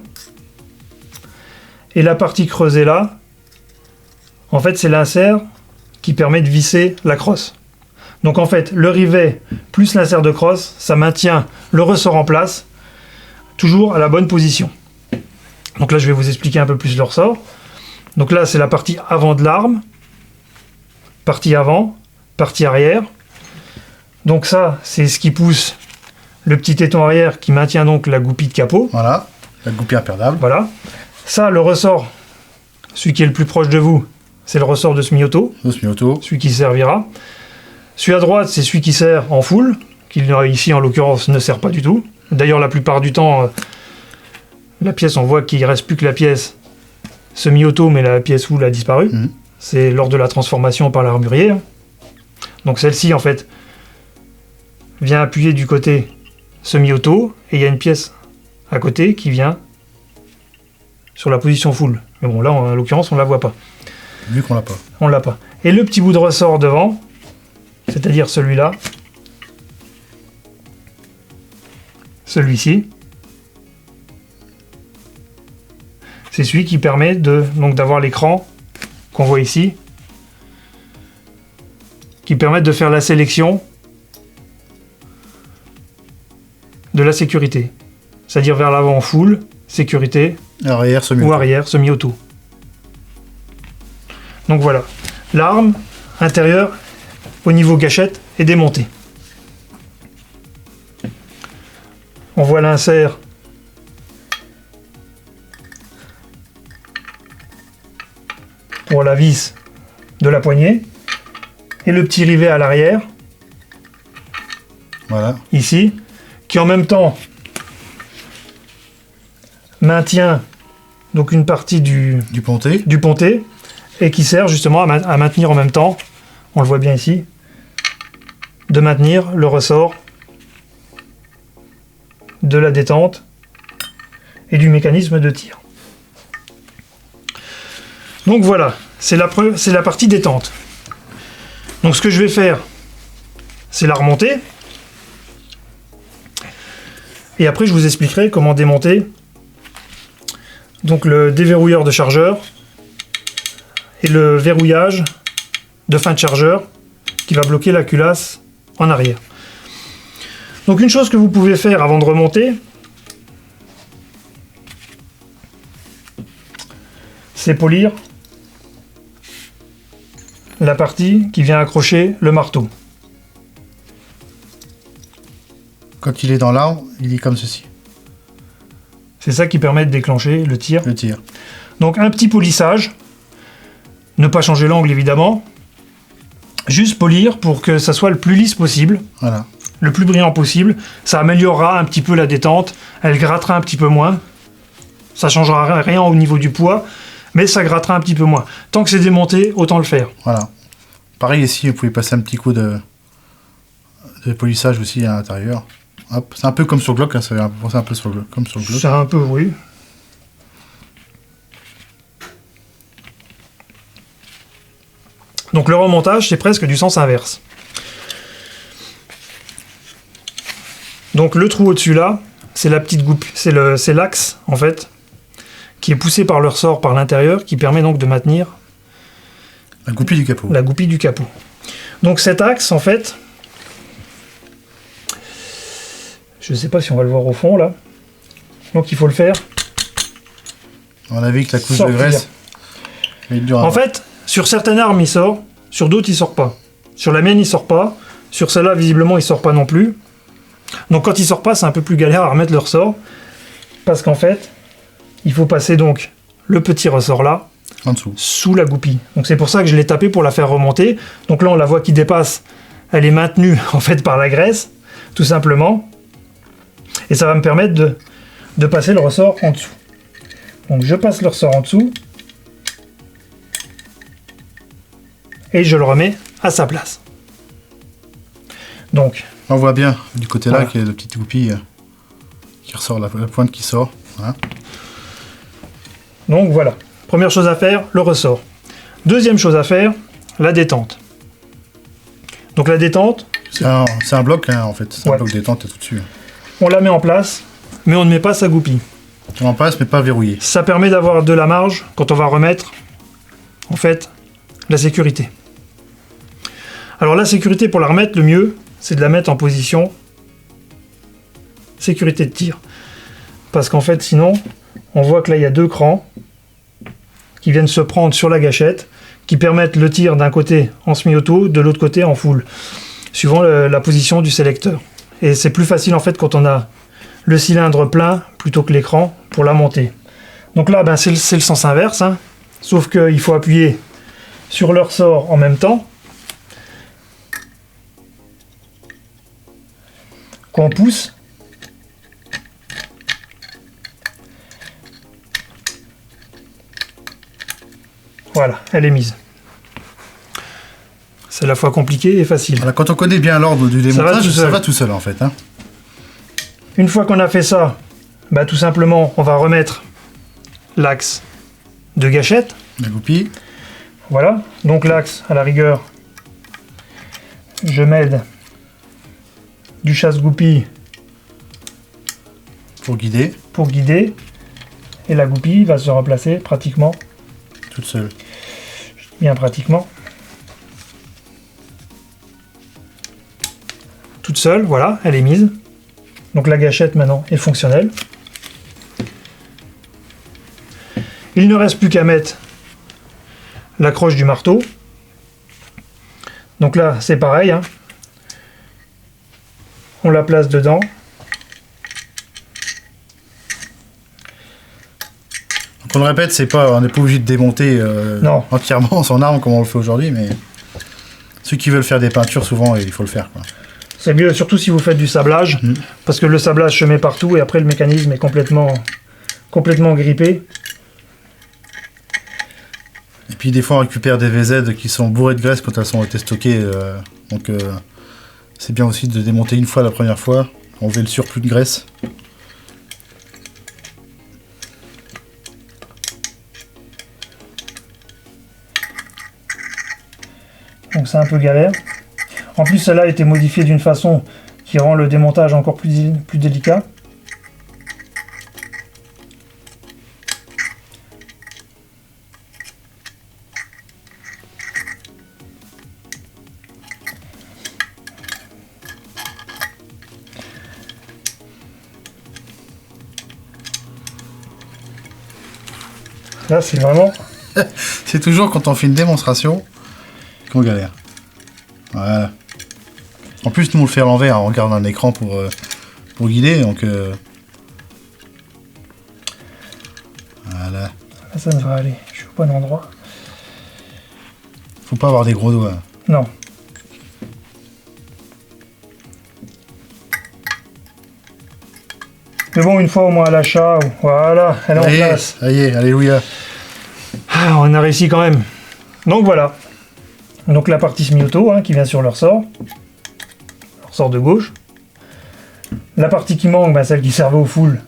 [SPEAKER 2] Et la partie creusée là, en fait c'est l'insert qui permet de visser la crosse. Donc en fait le rivet plus l'insert de crosse, ça maintient le ressort en place, toujours à la bonne position. Donc là je vais vous expliquer un peu plus le ressort. Donc là c'est la partie avant de l'arme, partie avant, partie arrière. Donc ça c'est ce qui pousse le petit téton arrière qui maintient donc la goupille de capot.
[SPEAKER 1] Voilà, la goupille imperdable.
[SPEAKER 2] Voilà. Ça, le ressort, celui qui est le plus proche de vous, c'est le ressort de semi-auto. Celui qui servira. Celui à droite, c'est celui qui sert en full, qui ici en l'occurrence ne sert pas du tout. D'ailleurs, la plupart du temps, la pièce, on voit qu'il ne reste plus que la pièce semi-auto, mais la pièce full a disparu. Mmh. C'est lors de la transformation par l'armurier. Donc celle-ci, en fait, vient appuyer du côté semi-auto, et il y a une pièce à côté qui vient sur la position full. Mais bon, là, en l'occurrence, on la voit pas.
[SPEAKER 1] Vu qu'on l'a pas.
[SPEAKER 2] On l'a pas. Et le petit bout de ressort devant, c'est-à-dire celui-là, celui-ci, c'est celui qui permet donc d'avoir l'écran qu'on voit ici, qui permet de faire la sélection de la sécurité. C'est-à-dire vers l'avant full, sécurité,
[SPEAKER 1] arrière,
[SPEAKER 2] ou arrière, semi-auto. Donc voilà, l'arme intérieure au niveau gâchette est démontée. On voit l'insert pour la vis de la poignée et le petit rivet à l'arrière,
[SPEAKER 1] voilà,
[SPEAKER 2] ici, qui en même temps maintient donc une partie du ponté et qui sert justement à maintenir en même temps, on le voit bien ici, de maintenir le ressort de la détente et du mécanisme de tir. Donc voilà, c'est la partie détente. Donc ce que je vais faire, c'est la remonter. Et après, je vous expliquerai comment démonter donc le déverrouilleur de chargeur et le verrouillage de fin de chargeur qui va bloquer la culasse en arrière. Donc une chose que vous pouvez faire avant de remonter, c'est polir la partie qui vient accrocher le marteau.
[SPEAKER 1] Quand il est dans l'arbre, il est comme ceci.
[SPEAKER 2] C'est ça qui permet de déclencher le tir.
[SPEAKER 1] Le tir.
[SPEAKER 2] Donc un petit polissage, ne pas changer l'angle évidemment, juste polir pour que ça soit le plus lisse possible.
[SPEAKER 1] Voilà.
[SPEAKER 2] Le plus brillant possible, ça améliorera un petit peu la détente, elle grattera un petit peu moins, ça changera rien au niveau du poids, mais ça grattera un petit peu moins. Tant que c'est démonté, autant le faire.
[SPEAKER 1] Voilà. Pareil ici, vous pouvez passer un petit coup de polissage aussi à l'intérieur. C'est un peu comme sur Glock, hein, ça fait penser un peu comme sur le Glock.
[SPEAKER 2] C'est un peu, oui. Donc le remontage, c'est presque du sens inverse. Donc le trou au-dessus là, c'est la petite goutte, c'est l'axe en fait, qui est poussé par le ressort par l'intérieur, qui permet donc de maintenir
[SPEAKER 1] la goupille du capot.
[SPEAKER 2] La goupille du capot. Donc cet axe en fait, je ne sais pas si on va le voir au fond là. Donc il faut le faire.
[SPEAKER 1] On a vu que la couche de graisse.
[SPEAKER 2] En fait, sur certaines armes il sort, sur d'autres il sort pas. Sur la mienne il sort pas, sur celle-là visiblement il sort pas non plus. Donc quand il sort pas, c'est un peu plus galère à remettre le ressort, parce qu'en fait, il faut passer donc le petit ressort là,
[SPEAKER 1] en dessous,
[SPEAKER 2] sous la goupille. Donc c'est pour ça que je l'ai tapé pour la faire remonter. Donc là on la voit qui dépasse, elle est maintenue en fait par la graisse, tout simplement. Et ça va me permettre de passer le ressort en dessous. Donc je passe le ressort en dessous, et je le remets à sa place. Donc
[SPEAKER 1] on voit bien du côté là qu'il y a la petite goupille qui ressort, la pointe qui sort. Voilà.
[SPEAKER 2] Donc voilà, première chose à faire, le ressort. Deuxième chose à faire, la détente. Donc la détente...
[SPEAKER 1] C'est un bloc hein, en fait, c'est un bloc détente tout dessus.
[SPEAKER 2] On la met en place, mais on ne met pas sa goupille.
[SPEAKER 1] On en place mais pas verrouillé.
[SPEAKER 2] Ça permet d'avoir de la marge quand on va remettre en fait la sécurité. Alors la sécurité, pour la remettre, le mieux, c'est de la mettre en position sécurité de tir. Parce qu'en fait, sinon, on voit que là, il y a deux crans qui viennent se prendre sur la gâchette, qui permettent le tir d'un côté en semi-auto, de l'autre côté en full, suivant la position du sélecteur. Et c'est plus facile, en fait, quand on a le cylindre plein, plutôt que l'écran, pour la monter. Donc là, ben, c'est le sens inverse, hein, sauf qu'il faut appuyer sur le ressort en même temps, qu'on pousse. Voilà, elle est mise. C'est à la fois compliqué et facile.
[SPEAKER 1] Voilà, quand on connaît bien l'ordre du démontage, ça va tout seul en fait. Hein.
[SPEAKER 2] Une fois qu'on a fait ça, bah, tout simplement, on va remettre l'axe de gâchette.
[SPEAKER 1] La goupille.
[SPEAKER 2] Voilà, donc l'axe, à la rigueur, je m'aide du chasse-goupille
[SPEAKER 1] pour guider.
[SPEAKER 2] Et la goupille va se replacer pratiquement
[SPEAKER 1] toute seule.
[SPEAKER 2] Bien pratiquement. Toute seule, voilà, elle est mise. Donc la gâchette maintenant est fonctionnelle. Il ne reste plus qu'à mettre l'accroche du marteau. Donc là, c'est pareil, hein. On la place dedans.
[SPEAKER 1] On le répète, on n'est pas obligé de démonter entièrement son arme comme on le fait aujourd'hui, mais ceux qui veulent faire des peintures, souvent, il faut le faire, quoi.
[SPEAKER 2] C'est mieux, surtout si vous faites du sablage, parce que le sablage se met partout et après le mécanisme est complètement grippé.
[SPEAKER 1] Et puis des fois on récupère des VZ qui sont bourrées de graisse quand elles ont été stockées, donc c'est bien aussi de démonter une fois la première fois, enlever le surplus de graisse.
[SPEAKER 2] Donc c'est un peu galère. En plus, celle-là a été modifiée d'une façon qui rend le démontage encore plus délicat. Là, c'est vraiment...
[SPEAKER 1] c'est toujours quand on fait une démonstration qu'on galère. Voilà. En plus, nous on le fait à l'envers, on regarde un écran pour guider, donc voilà.
[SPEAKER 2] Là, ça devrait aller, je suis au bon endroit.
[SPEAKER 1] Faut pas avoir des gros doigts.
[SPEAKER 2] Non. Mais bon, une fois au moins à l'achat, voilà, elle est en place.
[SPEAKER 1] Ça y est, alléluia.
[SPEAKER 2] Ah, on a réussi quand même. Donc voilà. Donc la partie semi-auto qui vient sur le ressort de gauche. La partie qui manque, celle qui servait au full,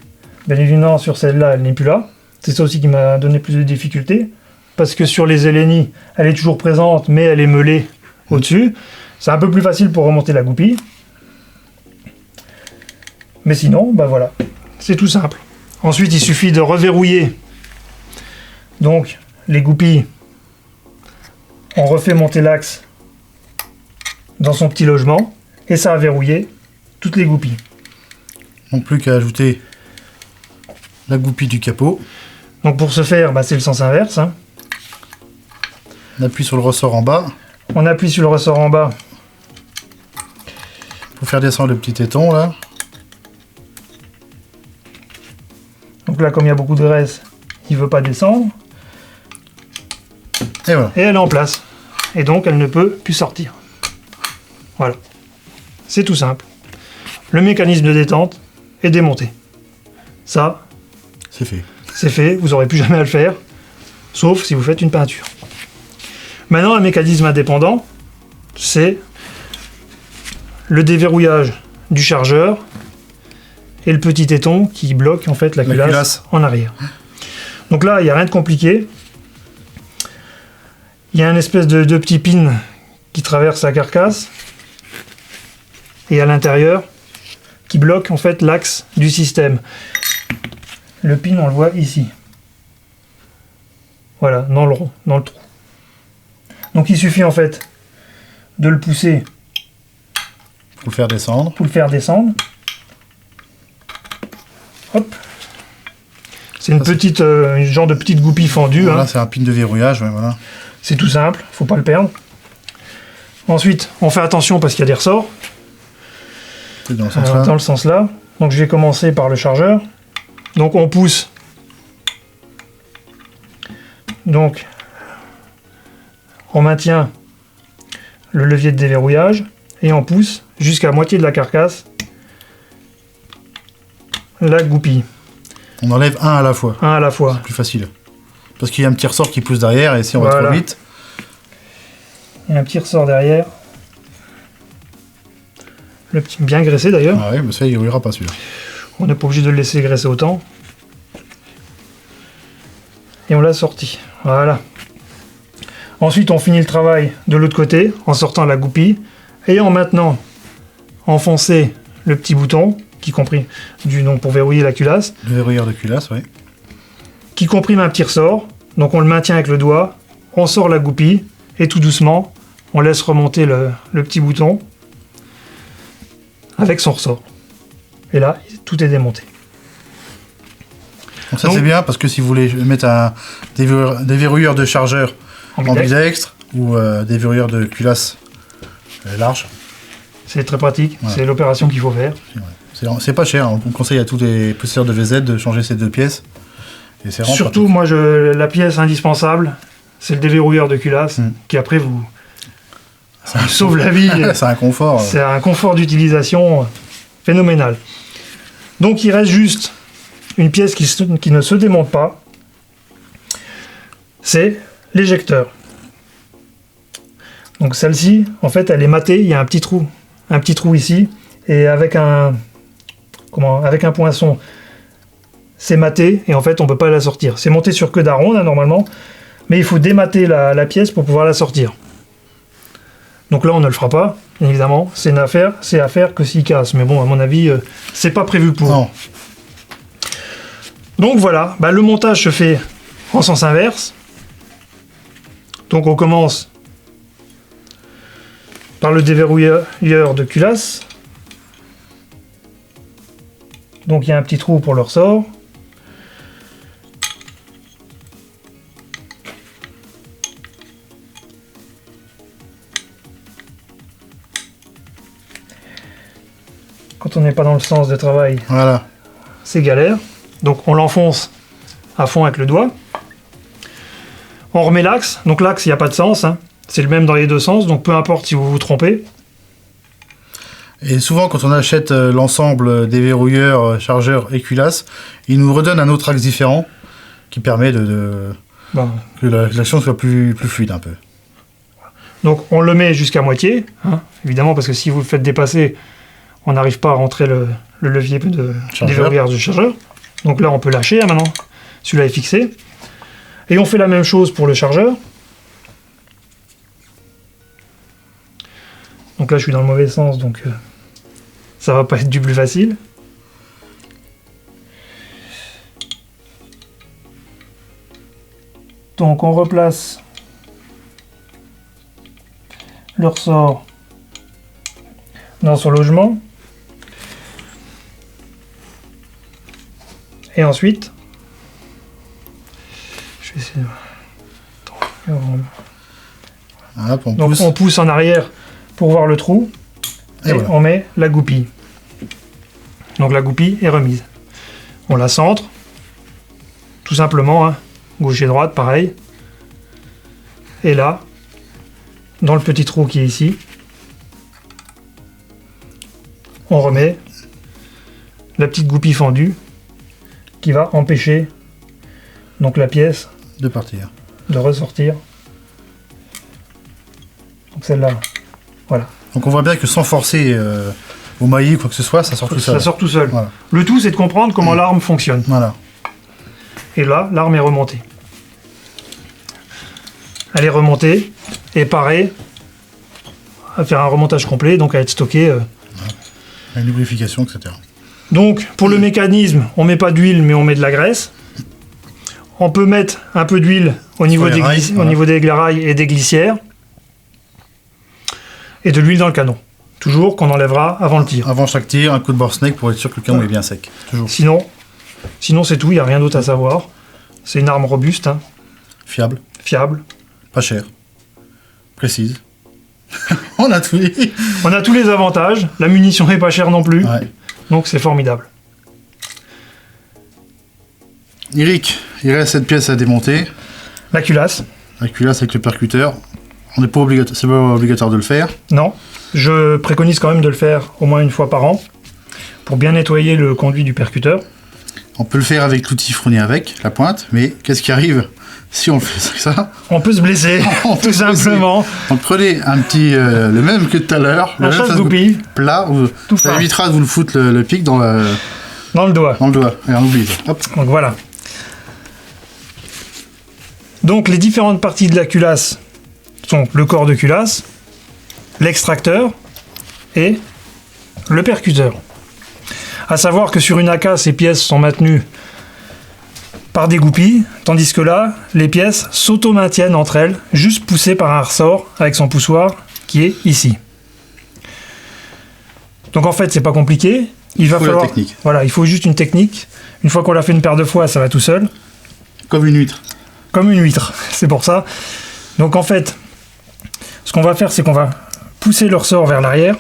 [SPEAKER 2] bien évidemment sur celle-là, elle n'est plus là. C'est ça aussi qui m'a donné plus de difficultés. Parce que sur les Eleni, elle est toujours présente, mais elle est meulée au-dessus. C'est un peu plus facile pour remonter la goupille. Mais sinon, voilà. C'est tout simple. Ensuite, il suffit de reverrouiller donc les goupilles. On refait monter l'axe dans son petit logement et ça a verrouillé toutes les goupilles.
[SPEAKER 1] Donc plus qu'à ajouter la goupille du capot.
[SPEAKER 2] Donc pour ce faire, c'est le sens inverse.
[SPEAKER 1] On appuie sur le ressort en bas.
[SPEAKER 2] On appuie sur le ressort en bas.
[SPEAKER 1] Pour faire descendre le petit téton là.
[SPEAKER 2] Donc là, comme il y a beaucoup de graisse, il ne veut pas descendre.
[SPEAKER 1] Et voilà.
[SPEAKER 2] Et elle est en place. Et donc elle ne peut plus sortir. Voilà. C'est tout simple. Le mécanisme de détente est démonté. Ça,
[SPEAKER 1] c'est fait.
[SPEAKER 2] C'est fait, vous n'aurez plus jamais à le faire, sauf si vous faites une peinture. Maintenant, un mécanisme indépendant, c'est le déverrouillage du chargeur et le petit téton qui bloque en fait la culasse en arrière. Donc là, il n'y a rien de compliqué. Il y a une espèce de petit pin qui traverse la carcasse et à l'intérieur qui bloque en fait l'axe du système. Le pin, on le voit ici. Voilà, dans le rond, dans le trou. Donc il suffit en fait de le pousser
[SPEAKER 1] pour le faire descendre.
[SPEAKER 2] Hop. C'est une petite, genre de petite goupille fendue.
[SPEAKER 1] Voilà, c'est un pin de verrouillage, voilà.
[SPEAKER 2] C'est tout simple, faut pas le perdre. Ensuite, on fait attention parce qu'il y a des ressorts.
[SPEAKER 1] C'est dans le sens là.
[SPEAKER 2] Dans le sens là. Donc je vais commencer par le chargeur. Donc on pousse. Donc on maintient le levier de déverrouillage et on pousse jusqu'à la moitié de la carcasse la goupille.
[SPEAKER 1] On enlève un à la fois.
[SPEAKER 2] Un à la fois.
[SPEAKER 1] C'est plus facile. Parce qu'il y a un petit ressort qui pousse derrière et si on va trop vite.
[SPEAKER 2] Il y a un petit ressort derrière. Le petit bien graissé d'ailleurs.
[SPEAKER 1] Ah oui, mais ça il rouillera pas celui-là.
[SPEAKER 2] On n'est pas obligé de le laisser graisser autant. et on l'a sorti. Voilà. Ensuite, on finit le travail de l'autre côté en sortant la goupille et en maintenant enfoncer le petit bouton qui comprime du nom pour verrouiller la culasse.
[SPEAKER 1] Le verrouilleur de culasse, oui.
[SPEAKER 2] Qui comprime un petit ressort. Donc on le maintient avec le doigt, on sort la goupille et tout doucement, on laisse remonter le petit bouton avec son ressort. Et là, tout est démonté.
[SPEAKER 1] Donc ça c'est bien parce que si vous voulez mettre des verrouilleurs de chargeur en bidextre ou des verrouilleurs de culasse large. C'est
[SPEAKER 2] très pratique, c'est l'opération qu'il faut faire.
[SPEAKER 1] C'est pas cher, on conseille à tous les possesseurs de VZ de changer ces deux pièces. Et
[SPEAKER 2] surtout, moi, la pièce indispensable, c'est le déverrouilleur de culasse qui après vous sauve la vie.
[SPEAKER 1] C'est un confort.
[SPEAKER 2] C'est un confort d'utilisation phénoménal. Donc il reste juste une pièce qui ne se démonte pas, c'est l'éjecteur. Donc celle-ci, en fait, elle est matée, il y a un petit trou ici, et avec un poinçon, c'est maté, et en fait, on peut pas la sortir. C'est monté sur queue d'aronde, normalement, mais il faut démater la pièce pour pouvoir la sortir. Donc là, on ne le fera pas, bien évidemment. C'est à faire que s'il casse. Mais bon, à mon avis, c'est pas prévu pour.
[SPEAKER 1] Non.
[SPEAKER 2] Donc voilà, le montage se fait en sens inverse. Donc on commence par le déverrouilleur de culasse. Donc il y a un petit trou pour le ressort. Quand on n'est pas dans le sens de travail,
[SPEAKER 1] voilà,
[SPEAKER 2] c'est galère. Donc on l'enfonce à fond avec le doigt. On remet l'axe. Donc l'axe, il n'y a pas de sens. C'est le même dans les deux sens. Donc peu importe si vous vous trompez.
[SPEAKER 1] Et souvent, quand on achète l'ensemble des verrouilleurs, chargeurs et culasses, ils nous redonnent un autre axe différent qui permet que l'action soit plus fluide un peu.
[SPEAKER 2] Donc on le met jusqu'à moitié, évidemment, parce que si vous le faites dépasser, on n'arrive pas à rentrer le levier des verrouilleurs du chargeur. Donc là, on peut lâcher maintenant. Celui-là est fixé. Et on fait la même chose pour le chargeur. Donc là, je suis dans le mauvais sens, donc ça va pas être du plus facile. Donc on replace le ressort dans son logement. Et ensuite, je vais essayer de...
[SPEAKER 1] Voilà,
[SPEAKER 2] on pousse en arrière pour voir le trou et voilà. On met la goupille. Donc la goupille est remise. On la centre, tout simplement, gauche et droite, pareil. Et là, dans le petit trou qui est ici, on remet la petite goupille fendue qui va empêcher donc la pièce
[SPEAKER 1] de partir,
[SPEAKER 2] de ressortir. Donc celle-là, voilà.
[SPEAKER 1] Donc on voit bien que sans forcer au maillis ou quoi que ce soit, ça sort tout seul.
[SPEAKER 2] Ça sort tout seul.
[SPEAKER 1] Voilà.
[SPEAKER 2] Le tout, c'est de comprendre comment l'arme fonctionne.
[SPEAKER 1] Voilà.
[SPEAKER 2] Et là, l'arme est remontée. Elle est remontée et pareil, à faire un remontage complet, donc à être stocké.
[SPEAKER 1] Une lubrification, etc.
[SPEAKER 2] Donc, pour le mécanisme, on ne met pas d'huile, mais on met de la graisse. On peut mettre un peu d'huile au niveau des rails et des glissières. Et de l'huile dans le canon. Toujours qu'on enlèvera avant le tir.
[SPEAKER 1] Avant chaque tir, un coup de bord snake pour être sûr que le canon est bien sec. Toujours.
[SPEAKER 2] Sinon c'est tout, il n'y a rien d'autre à savoir. C'est une arme robuste.
[SPEAKER 1] Fiable.
[SPEAKER 2] Pas
[SPEAKER 1] cher. Précise. On a tous
[SPEAKER 2] les avantages. La munition n'est pas chère non plus. Ouais. Donc c'est formidable.
[SPEAKER 1] Eric, il reste cette pièce à démonter.
[SPEAKER 2] La culasse.
[SPEAKER 1] La culasse avec le percuteur. C'est pas obligatoire de le faire.
[SPEAKER 2] Non. Je préconise quand même de le faire au moins une fois par an pour bien nettoyer le conduit du percuteur.
[SPEAKER 1] On peut le faire avec l'outil fourni avec, la pointe, mais qu'est-ce qui arrive si on fait ça?
[SPEAKER 2] On peut se blesser, tout simplement.
[SPEAKER 1] Donc prenez un petit, le même que tout à l'heure,
[SPEAKER 2] un chasse-goupille
[SPEAKER 1] plat, ça évitera de vous le foutre le pic dans le
[SPEAKER 2] doigt.
[SPEAKER 1] Dans le doigt, et on oublie ça. Hop.
[SPEAKER 2] Donc voilà. Donc les différentes parties de la culasse sont le corps de culasse, l'extracteur et le percuteur. À savoir que sur une AK, ces pièces sont maintenues par des goupilles, tandis que là, les pièces s'auto-maintiennent entre elles, juste poussées par un ressort avec son poussoir qui est ici. Donc en fait, c'est pas compliqué. Il va falloir, voilà, il faut juste une technique. Une fois qu'on l'a fait une paire de fois, ça va tout seul.
[SPEAKER 1] Comme une huître.
[SPEAKER 2] Comme une huître, c'est pour ça. Donc en fait, ce qu'on va faire, c'est qu'on va pousser le ressort vers l'arrière.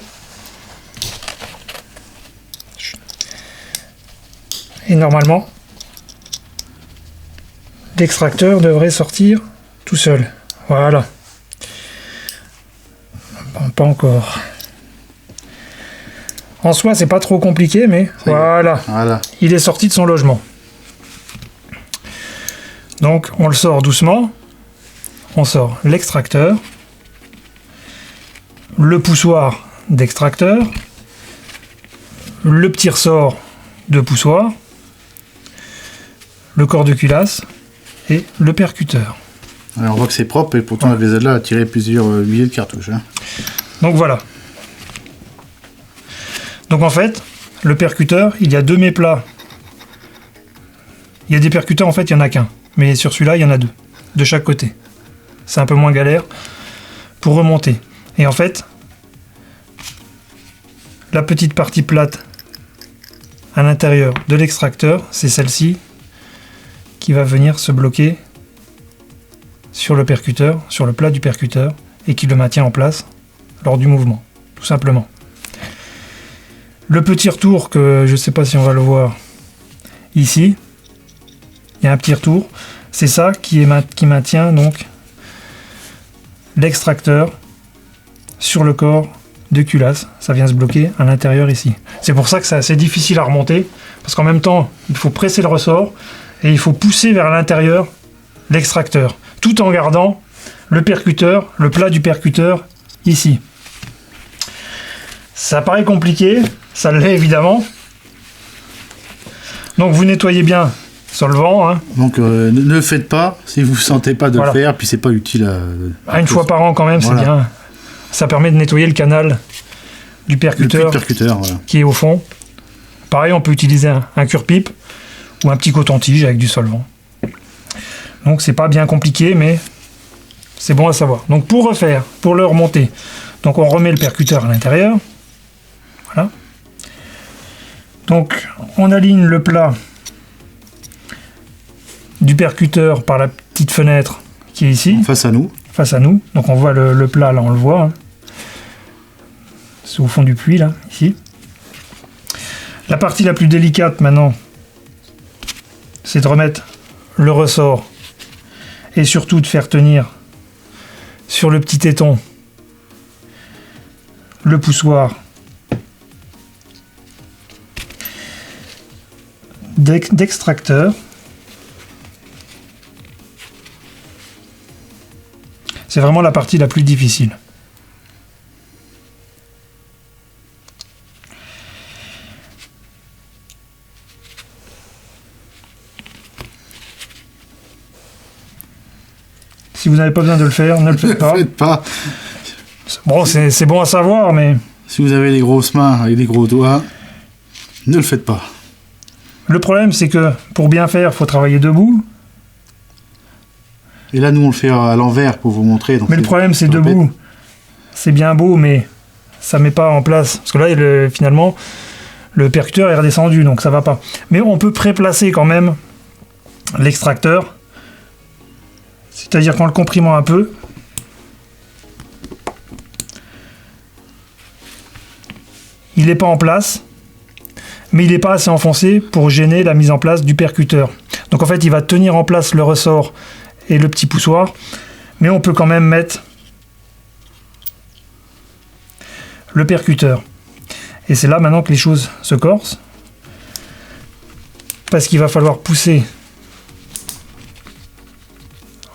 [SPEAKER 2] Et normalement, l'extracteur devrait sortir tout seul. Voilà. Bon, pas encore. En soi, c'est pas trop compliqué, mais voilà. Il est sorti de son logement. Donc, on le sort doucement. On sort l'extracteur, le poussoir d'extracteur, le petit ressort de poussoir, le corps de culasse et le percuteur.
[SPEAKER 1] Alors, on voit que c'est propre et pourtant la VZ-là a tiré plusieurs milliers de cartouches. Hein.
[SPEAKER 2] Donc voilà. Donc en fait, le percuteur, il y a 2 méplats. Il y a des percuteurs, en fait, il n'y en a qu'un. Mais sur celui-là, il y en a 2. De chaque côté. C'est un peu moins galère pour remonter. Et en fait, la petite partie plate à l'intérieur de l'extracteur, c'est celle-ci qui va venir se bloquer sur le percuteur, sur le plat du percuteur, et qui le maintient en place lors du mouvement, tout simplement. Le petit retour que je ne sais pas si on va le voir ici, il y a un petit retour, c'est ça qui maintient donc l'extracteur sur le corps de culasse. Ça vient se bloquer à l'intérieur ici. C'est pour ça que c'est assez difficile à remonter, parce qu'en même temps, il faut presser le ressort et il faut pousser vers l'intérieur l'extracteur, tout en gardant le percuteur, le plat du percuteur ici. Ça paraît compliqué, ça l'est évidemment. Donc vous nettoyez bien solvant. Hein.
[SPEAKER 1] Donc ne le faites pas si vous ne sentez pas de le faire, puis c'est pas utile
[SPEAKER 2] à une fois par an quand même, c'est bien. Ça permet de nettoyer le canal du percuteur, qui est au fond. Pareil, on peut utiliser un cure-pipe ou un petit coton-tige avec du solvant. Donc c'est pas bien compliqué, mais c'est bon à savoir. Donc pour refaire, pour le remonter, donc on remet le percuteur à l'intérieur. Voilà. Donc on aligne le plat du percuteur par la petite fenêtre qui est ici.
[SPEAKER 1] Face à nous.
[SPEAKER 2] Face à nous. Donc on voit le plat, là on le voit. Hein. C'est au fond du puits, là, ici. La partie la plus délicate maintenant, c'est de remettre le ressort et surtout de faire tenir sur le petit téton le poussoir d'extracteur. C'est vraiment la partie la plus difficile. Si vous n'avez pas besoin de le faire, ne le faites pas.
[SPEAKER 1] Ne le faites pas.
[SPEAKER 2] Bon, c'est bon à savoir, mais...
[SPEAKER 1] Si vous avez des grosses mains avec des gros doigts, ne le faites pas.
[SPEAKER 2] Le problème, c'est que pour bien faire, il faut travailler debout.
[SPEAKER 1] Et là, nous, on le fait à l'envers pour vous montrer. Donc
[SPEAKER 2] mais le problème, c'est debout. C'est bien beau, mais ça ne met pas en place. Parce que là, finalement, le percuteur est redescendu, donc ça ne va pas. Mais on peut préplacer quand même l'extracteur. C'est-à-dire qu'en le comprimant un peu, il n'est pas en place, mais il n'est pas assez enfoncé pour gêner la mise en place du percuteur. Donc en fait, il va tenir en place le ressort et le petit poussoir, mais on peut quand même mettre le percuteur. Et c'est là maintenant que les choses se corsent, parce qu'il va falloir pousser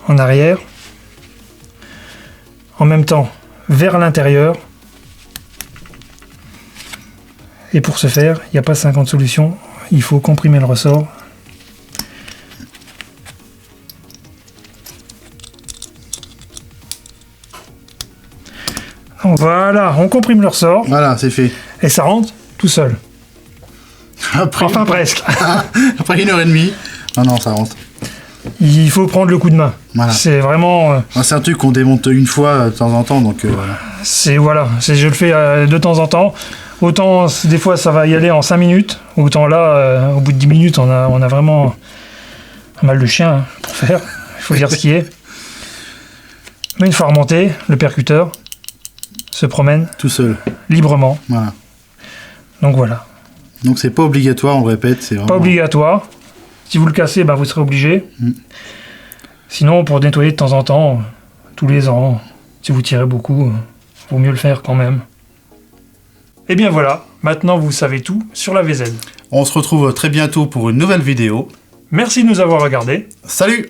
[SPEAKER 2] en arrière, en même temps vers l'intérieur. Et pour ce faire, il n'y a pas 50 solutions, il faut comprimer le ressort. Voilà, on comprime le ressort.
[SPEAKER 1] Voilà, c'est fait.
[SPEAKER 2] Et ça rentre tout seul. Enfin, presque.
[SPEAKER 1] Après 1h30. Non, ça rentre.
[SPEAKER 2] Il faut prendre le coup de main.
[SPEAKER 1] Voilà.
[SPEAKER 2] C'est vraiment...
[SPEAKER 1] c'est un truc qu'on démonte une fois de temps en temps, donc voilà.
[SPEAKER 2] Je le fais de temps en temps. Autant, des fois, ça va y aller en 5 minutes. Autant là, au bout de 10 minutes, on a vraiment un mal de chien pour faire. Il faut dire ce qui est. Mais une fois remonté, le percuteur se promène
[SPEAKER 1] tout seul,
[SPEAKER 2] librement.
[SPEAKER 1] Voilà.
[SPEAKER 2] Donc voilà.
[SPEAKER 1] Donc c'est pas obligatoire, on le répète, c'est vraiment...
[SPEAKER 2] Pas obligatoire. Si vous le cassez, vous serez obligé. Sinon, pour nettoyer de temps en temps, tous les ans, si vous tirez beaucoup, vaut mieux le faire quand même. Et bien voilà, maintenant vous savez tout sur la VZ.
[SPEAKER 1] On se retrouve très bientôt pour une nouvelle vidéo.
[SPEAKER 2] Merci de nous avoir regardés.
[SPEAKER 1] Salut!